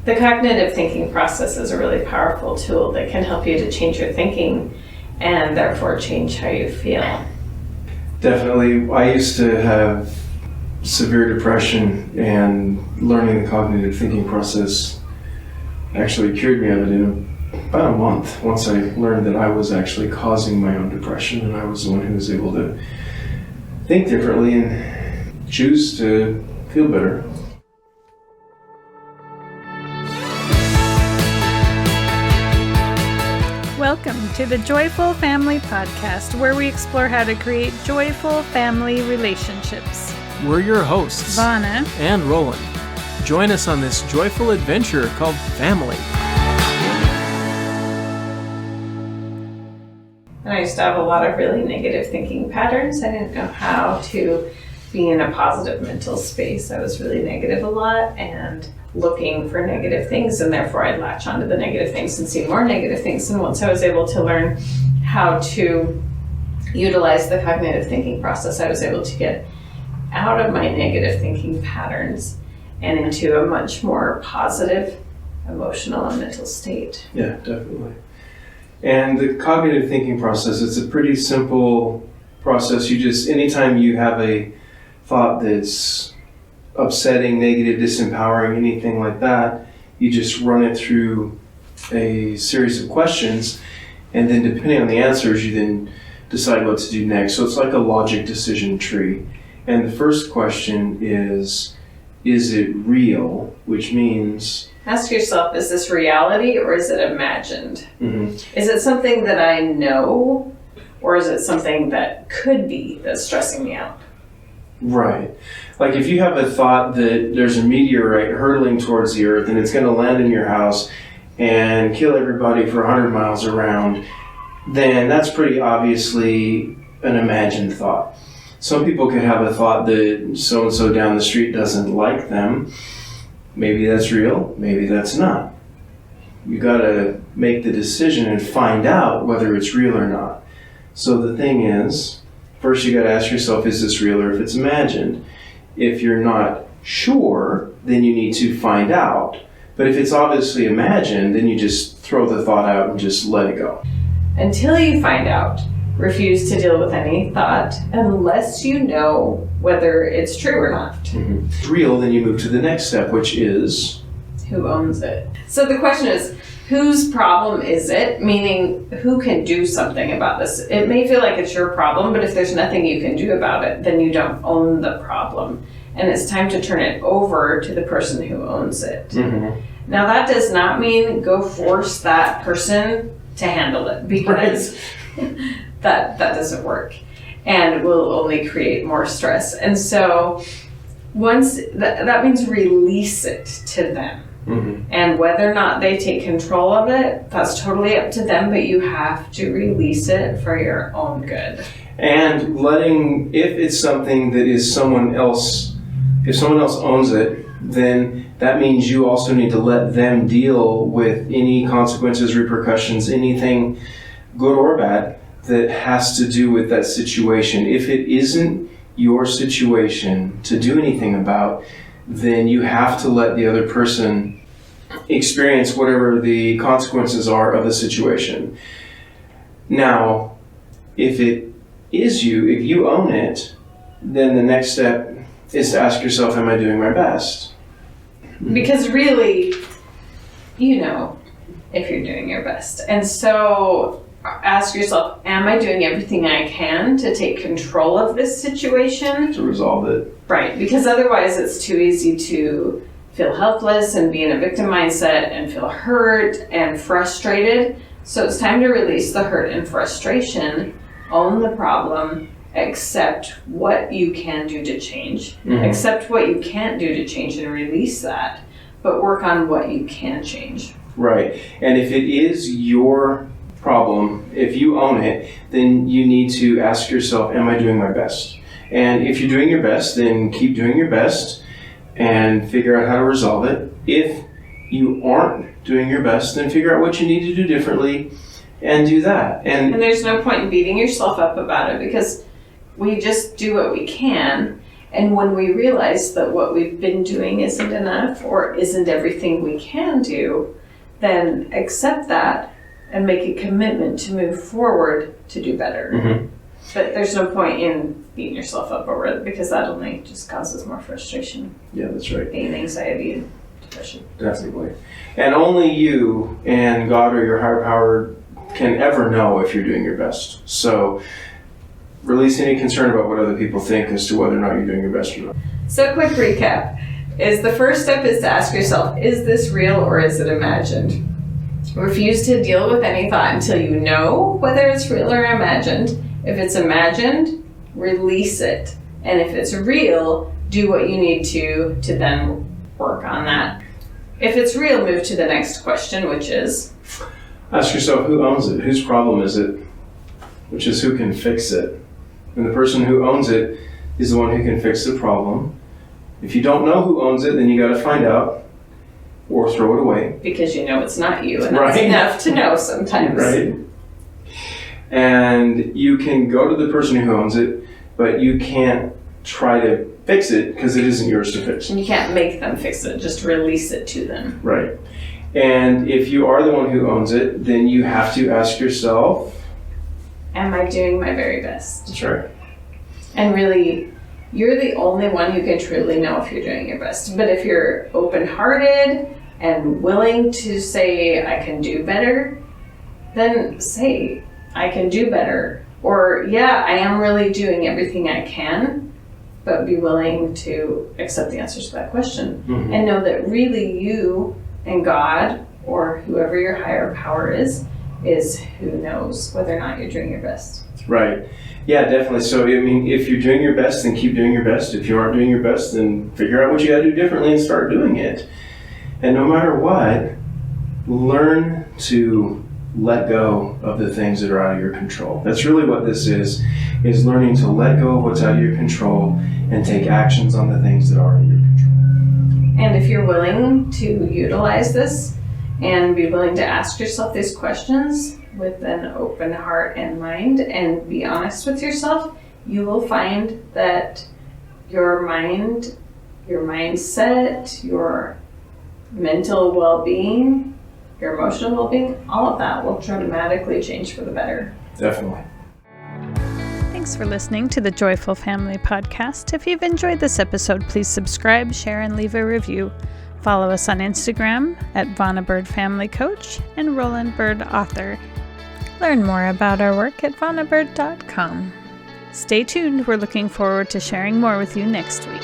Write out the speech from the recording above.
The cognitive thinking process is a really powerful tool that can help you to change your thinking and therefore change how you feel. Definitely. I used to have severe depression, and learning the cognitive thinking process actually cured me of it in about a month, once I learned that I was actually causing my own depression, and I was the one who was able to think differently and choose to feel better. Welcome to the Joyful Family Podcast, where we explore how to create joyful family relationships. We're your hosts, Vauna and Roland. Join us on this joyful adventure called family. And I used to have a lot of really negative thinking patterns. I didn't know how to be in a positive mental space. I was really negative a lot and looking for negative things, and therefore I'd latch onto the negative things and see more negative things. And once I was able to learn how to utilize the cognitive thinking process, I was able to get out of my negative thinking patterns and into a much more positive emotional and mental state. Yeah, definitely. And the cognitive thinking process, it's a pretty simple process. Anytime you have a thought that's upsetting, negative, disempowering, anything like that, you just run it through a series of questions, and then depending on the answers, you then decide what to do next. So it's like a logic decision tree. And the first question is it real? Which means... Ask yourself, is this reality or is it imagined? Mm-hmm. Is it something that I know, or is it something that could be that's stressing me out? Right. Like if you have a thought that there's a meteorite hurtling towards the earth and it's going to land in your house and kill everybody for 100 miles around, then that's pretty obviously an imagined thought. Some people could have a thought that so-and-so down the street doesn't like them. Maybe that's real, maybe that's not. You got to make the decision and find out whether it's real or not. So the thing is, first you got to ask yourself, is this real or if it's imagined? If you're not sure, then you need to find out. But if it's obviously imagined, then you just throw the thought out and just let it go. Until you find out, refuse to deal with any thought unless you know whether it's true or not. Mm-hmm. If it's real, then you move to the next step, which is... who owns it? So the question is, whose problem is it? Meaning, who can do something about this? It may feel like it's your problem, but if there's nothing you can do about it, then you don't own the problem. And it's time to turn it over to the person who owns it. Mm-hmm. Now, that does not mean go force that person to handle it, because that doesn't work and will only create more stress. And so once that means release it to them. Mm-hmm. And whether or not they take control of it, that's totally up to them, but you have to release it for your own good. And if it's something that is if someone else owns it, then that means you also need to let them deal with any consequences, repercussions, anything good or bad that has to do with that situation. If it isn't your situation to do anything about, then you have to let the other person experience whatever the consequences are of the situation. Now, if it is you, if you own it, then the next step is to ask yourself, am I doing my best? Because really, you know if you're doing your best. And so ask yourself, am I doing everything I can to take control of this situation? To resolve it. Right, because otherwise it's too easy to feel helpless and be in a victim mindset and feel hurt and frustrated. So it's time to release the hurt and frustration, own the problem, accept what you can do to change, accept what you can't do to change and release that, but work on what you can change. Right, and if it is your problem, if you own it, then you need to ask yourself, am I doing my best? And if you're doing your best, then keep doing your best and figure out how to resolve it. If you aren't doing your best, then figure out what you need to do differently and do that. And there's no point in beating yourself up about it, because we just do what we can. And when we realize that what we've been doing isn't enough or isn't everything we can do, then accept that and make a commitment to move forward to do better. Mm-hmm. But there's no point in beating yourself up over it, because that only just causes more frustration, Yeah, that's right. pain, anxiety, and depression. Definitely. And only you and God or your higher power can ever know if you're doing your best. So release any concern about what other people think as to whether or not you're doing your best or not. So quick recap is the first step is to ask yourself, is this real or is it imagined? Refuse to deal with any thought until you know whether it's real or imagined. If it's imagined, release it. And if it's real, do what you need to then work on that. If it's real, move to the next question, which is, Ask yourself, who owns it? Whose problem is it? Which is, who can fix it? And the person who owns it is the one who can fix the problem. If you don't know who owns it, then you got to find out or throw it away. because you know it's not you, and that's Right. enough to know sometimes. Right? And you can go to the person who owns it, but you can't try to fix it because it isn't yours to fix. And you can't make them fix it, just release it to them. Right. And if you are the one who owns it, then you have to ask yourself. Am I doing my very best? That's right. And really, you're the only one who can truly know if you're doing your best. But if you're open-hearted and willing to say, I can do better, then say, I can do better. Or, yeah, I am really doing everything I can, but be willing to accept the answers to that question. Mm-hmm. And know that really you and God, or whoever your higher power is who knows whether or not you're doing your best. Right. Yeah, definitely. So, I mean, if you're doing your best, then keep doing your best. If you aren't doing your best, then figure out what you got to do differently and start doing it. And no matter what, learn to let go of the things that are out of your control. That's really what this is learning to let go of what's out of your control and take actions on the things that are in your control. And if you're willing to utilize this and be willing to ask yourself these questions with an open heart and mind and be honest with yourself, you will find that your mind, your mindset, your mental well-being, your emotional well-being, all of that will dramatically change for the better. Definitely. Thanks for listening to the Joyful Family Podcast. If you've enjoyed this episode, please subscribe, share, and leave a review. Follow us on Instagram at Vauna Bird Family Coach and Roland Bird Author. Learn more about our work at vaunabird.com. Stay tuned. We're looking forward to sharing more with you next week.